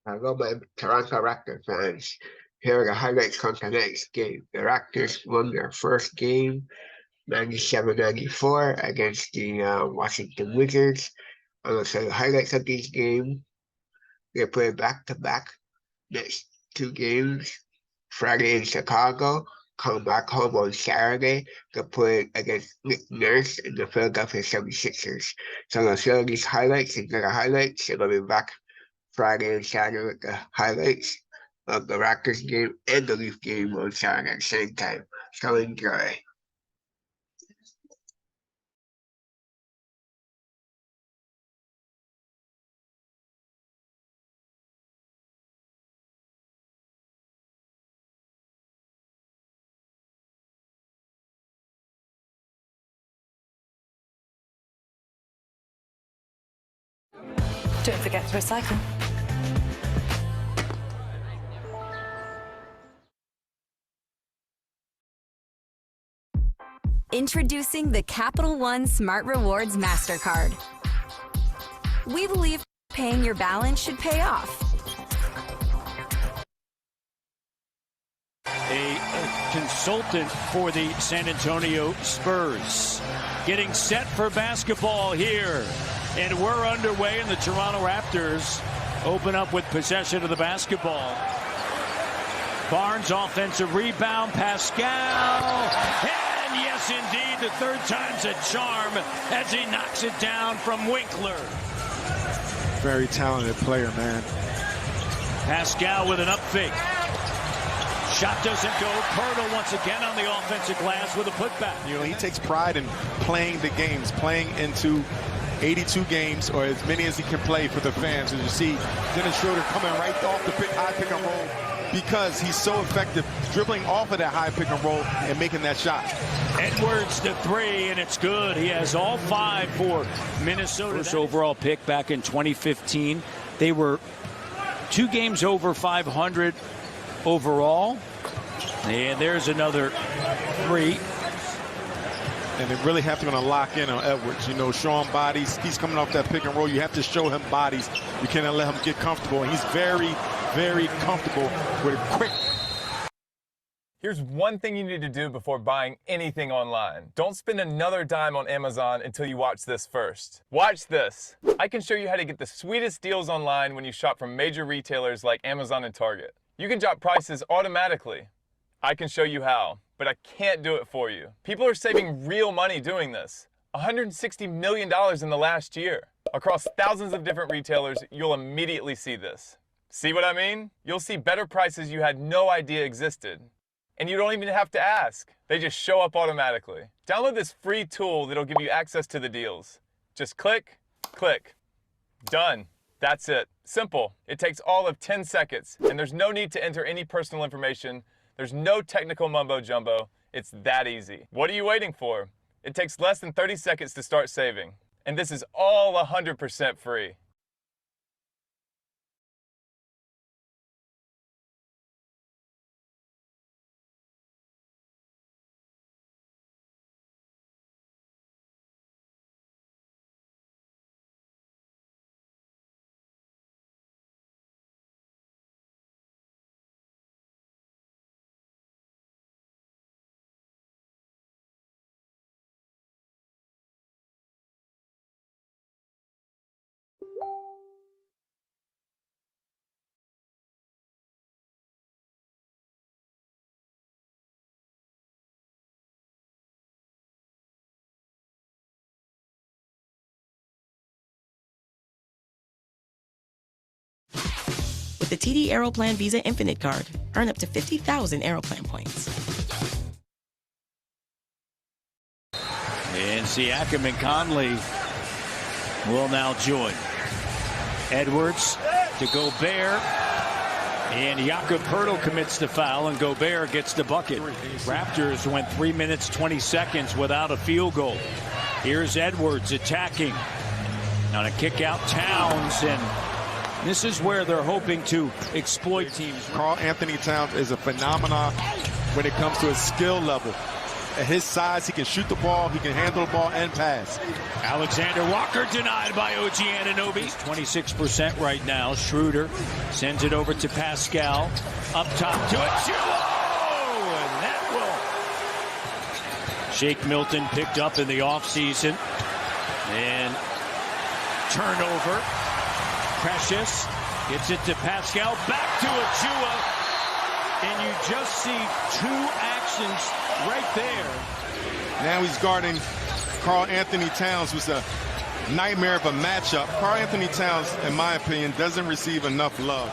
Hello, my Toronto Raptors fans. Here are the highlights from tonight's game. The Raptors won their first game, 97-94, against the Washington Wizards. I'm going to show you highlights of these games. They played back-to-back next two games, Friday in Chicago, come back home on Saturday to play against Nick Nurse and the Philadelphia 76ers. So I'm going to show you these highlights and get the highlights. They're going to be back Friday and Saturday with the highlights of the Raptors game and the Leaf game on Saturday at the same time. So enjoy. Don't forget to recycle. Introducing the Capital One Smart Rewards MasterCard. We believe paying your balance should pay off. A consultant for the San Antonio Spurs. Getting set for basketball here. And we're underway, and the Toronto Raptors open up with possession of the basketball. Barnes, offensive rebound, Pascal. And yes, indeed, the third time's a charm as he knocks it down from Winkler. Very talented player, man. Pascal with an up fake. Shot doesn't go. Pirtle once again on the offensive glass with a putback. You know, he takes pride in playing the games, playing into 82 games, or as many as he can play for the fans. As you see, Dennis Schroeder coming right off the high pick and roll because he's so effective dribbling off of that high pick and roll and making that shot. Edwards the three, and it's good. He has all 5 for Minnesota. First overall pick back in 2015. They were 2 games over 500 overall. And there's another 3. And they really have to lock in on Edwards. You know, show him bodies. He's coming off that pick and roll. You have to show him bodies. You cannot let him get comfortable. And he's very, very comfortable with it quick. Here's one thing you need to do before buying anything online. Don't spend another dime on Amazon until you watch this first. Watch this. I can show you how to get the sweetest deals online when you shop from major retailers like Amazon and Target. You can drop prices automatically. I can show you how, but I can't do it for you. People are saving real money doing this. $160 million in the last year. Across thousands of different retailers, you'll immediately see this. See what I mean? You'll see better prices you had no idea existed. And you don't even have to ask. They just show up automatically. Download this free tool that'll give you access to the deals. Just click, click. Done. That's it. Simple. It takes all of 10 seconds, and there's no need to enter any personal information. There's no technical mumbo jumbo. It's that easy. What are you waiting for? It takes less than 30 seconds to start saving. And this is all 100% free. With the TD Aeroplan Visa Infinite Card, earn up to 50,000 Aeroplan points. And Siakam and Conley will now join. Edwards to Gobert. And Jakob Poeltl commits the foul, and Gobert gets the bucket. Raptors went 3 minutes, 20 seconds without a field goal. Here's Edwards attacking. On a kick out, Towns, and this is where they're hoping to exploit teams. Karl Anthony Towns is a phenomenon when it comes to his skill level. At his size, he can shoot the ball, he can handle the ball and pass. Alexander Walker denied by OG Anunoby. 26% right now. Schroeder sends it over to Pascal. Up top to Achua! And that will. Shake Milton picked up in the offseason. And turnover. Precious gets it to Pascal. Back to Achua. And you just see two actions right there. Now he's guarding Karl Anthony Towns, who's a nightmare of a matchup. Karl Anthony Towns, in my opinion, doesn't receive enough love.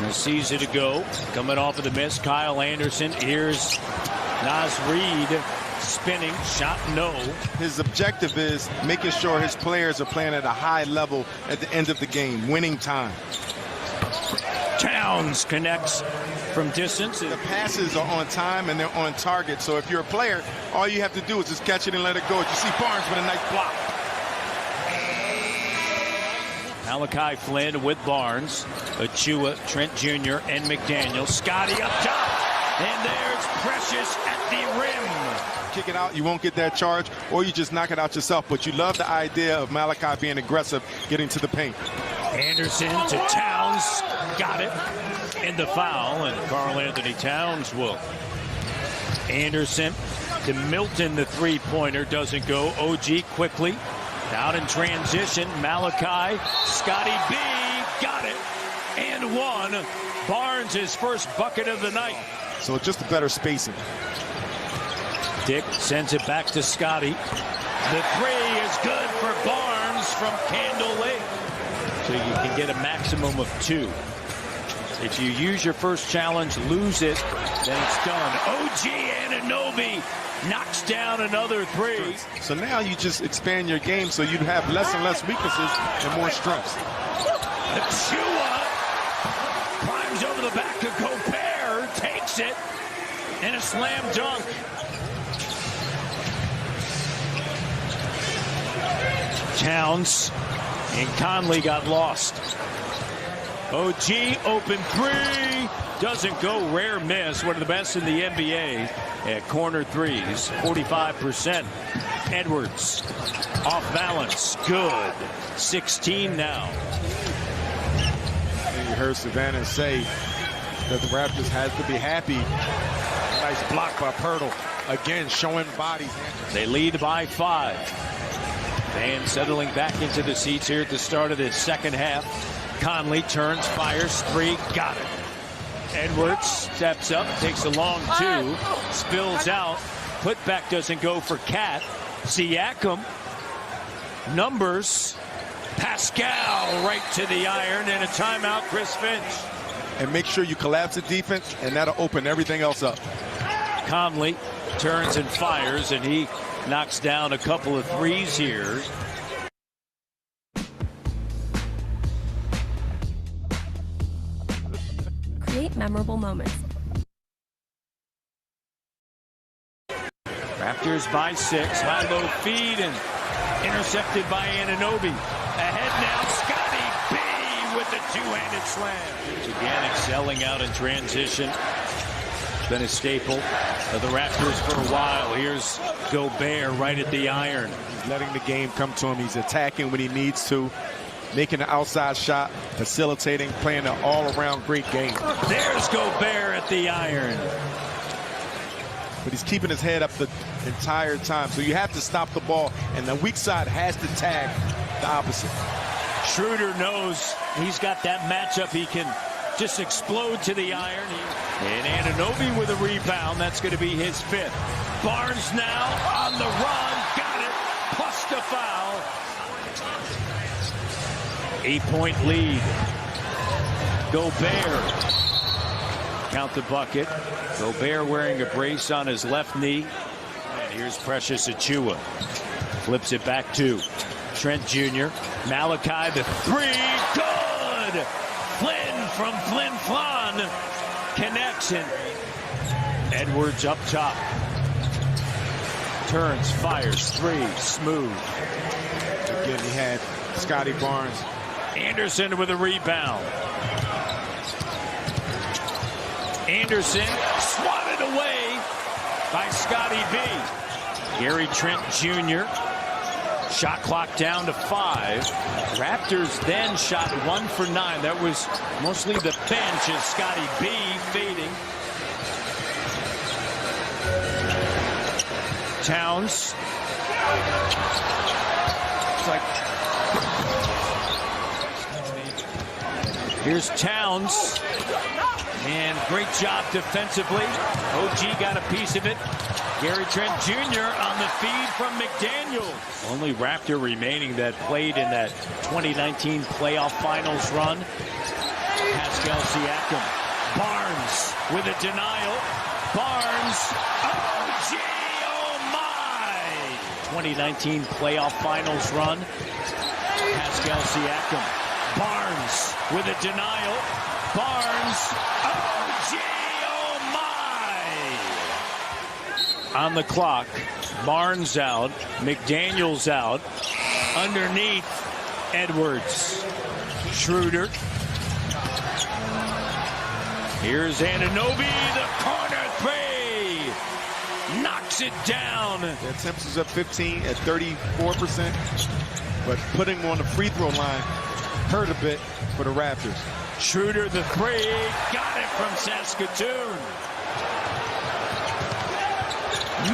A season to go. Coming off of the miss, Kyle Anderson. Here's Naz Reid spinning. Shot no. His objective is making sure his players are playing at a high level at the end of the game, winning time. Towns connects from distance. The passes are on time and they're on target. So if you're a player, all you have to do is just catch it and let it go. You see Barnes with a nice block. Malachi Flynn with Barnes. Achua, Trent Jr., and McDaniel. Scotty up top. And there's Precious at the rim. Kick it out, you won't get that charge, or you just knock it out yourself. But you love the idea of Malachi being aggressive, getting to the paint. Anderson to Towns. Got it. And the foul, and Karl Anthony Towns will. Anderson to Milton, the three-pointer doesn't go. OG quickly out in transition. Malachi, Scotty B, got it, and one. Barnes, his first bucket of the night. So just a better spacing. Dick sends it back to Scotty. The three is good for Barnes from Candle Lake. So you can get a maximum of two. If you use your first challenge, lose it, then it's done. OG Anunoby knocks down another three. So now you just expand your game so you have less and less weaknesses and more strengths. Achua climbs over the back of Gobert, takes it, and a slam dunk. Towns and Conley got lost. OG open three, doesn't go, rare miss. One of the best in the NBA at corner threes, 45%. Edwards off balance, good, 16 now. And you heard Savannah say that the Raptors has to be happy. Nice block by Pirtle, again showing body. They lead by 5. And settling back into the seats here at the start of the second half. Conley turns, fires, three, got it. Edwards steps up, takes a long two, spills out. Putback doesn't go for Cat. Siakam, numbers. Pascal right to the iron, and a timeout, Chris Finch. And make sure you collapse the defense, and that'll open everything else up. Conley turns and fires, and he knocks down a couple of threes here. Create memorable moments. Raptors by 6. High-low feed and intercepted by Anunoby. Ahead now, Scotty B with the two-handed slam. Again, excelling out in transition. Been a staple of the Raptors for a while. Here's Gobert right at the iron. He's letting the game come to him. He's attacking when he needs to, making an outside shot, facilitating, playing an all-around great game. There's Gobert at the iron. But he's keeping his head up the entire time. So you have to stop the ball, and the weak side has to tag the opposite. Schroeder knows he's got that matchup. He can just explode to the iron. And Anunoby with a rebound. That's going to be his 5th. Barnes now on the run. Got it. Plus the foul. 8-point lead. Gobert. Count the bucket. Gobert wearing a brace on his left knee. And here's Precious Achua. Flips it back to Trent Jr. Malachi, the three. Good! Flynn from Flynn Flon connects, and Edwards up top. Turns, fires, three, smooth. Again, he had Scotty Barnes. Anderson with a rebound. Anderson swatted away by Scotty B. Gary Trent Jr. Shot clock down to 5. Raptors then shot 1 for 9. That was mostly the bench as Scotty B fading. Towns. It's like, here's Towns. And great job defensively. OG got a piece of it. Gary Trent Jr. on the feed from McDaniel. Only Raptor remaining that played in that 2019 playoff finals run. Pascal Siakam. Barnes with a denial. Barnes. OG, oh my! 2019 playoff finals run. Pascal Siakam. Barnes with a denial. Barnes. OG, oh my! On the clock, Barnes out, McDaniel's out. Underneath, Edwards. Schroeder. Here's Anunoby, the corner three. Knocks it down. Their attempts is up 15 at 34%, but putting him on the free throw line hurt a bit for the Raptors. Schroeder, the three, got it from Saskatoon.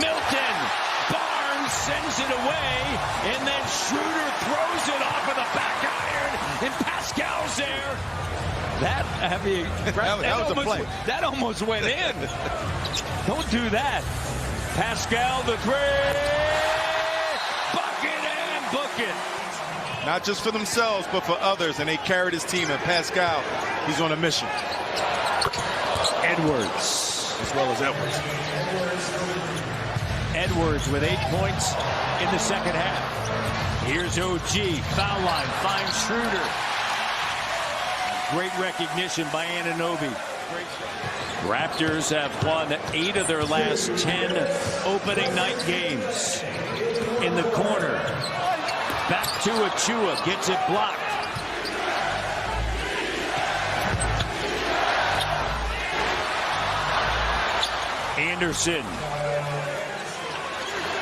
Milton, Barnes sends it away, and then Schroeder throws it off of the back iron, and Pascal's there. That was a play. That almost went in. Don't do that. Pascal, the three, bucket and book it. Not just for themselves, but for others, and they carried his team. And Pascal, he's on a mission. Edwards. As well as Edwards. Edwards with 8 points in the second half. Here's OG. Foul line. Finds Schroeder. Great recognition by Anunoby. Raptors have won 8 of their last 10 opening night games. In the corner. Back to Achua, gets it blocked. Anderson.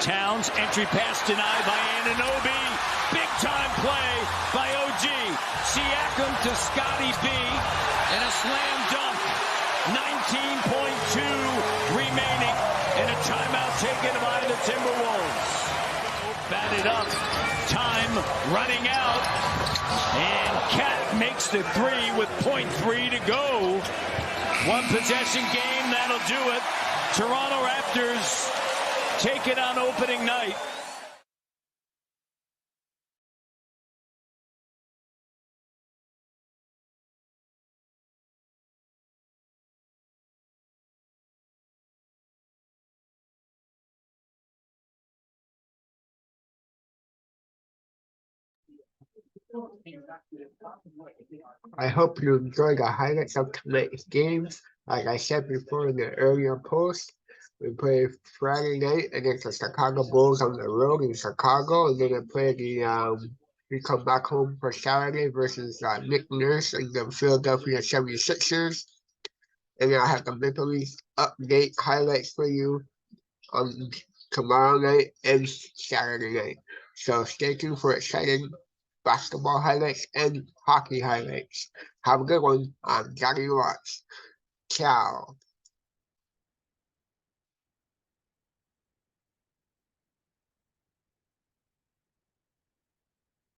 Towns, entry pass denied by Anunoby. Big time play by OG. Siakam to Scotty B. And a slam dunk. 19.2 remaining. And a timeout taken by the Timberwolves. Batted up. Time running out. And Cat makes the three with .3 to go. One possession game, that'll do it. Toronto Raptors take it on opening night. I hope you enjoy the highlights of tonight's games. Like I said before in the earlier post, we play Friday night against the Chicago Bulls on the road in Chicago, and then we come back home for Saturday versus Nick Nurse and the Philadelphia 76ers. And then I have the Maple Leafs update highlights for you on tomorrow night and Saturday night. So stay tuned for exciting basketball highlights and hockey highlights. Have a good one. I'm Jonnywatts. Ciao.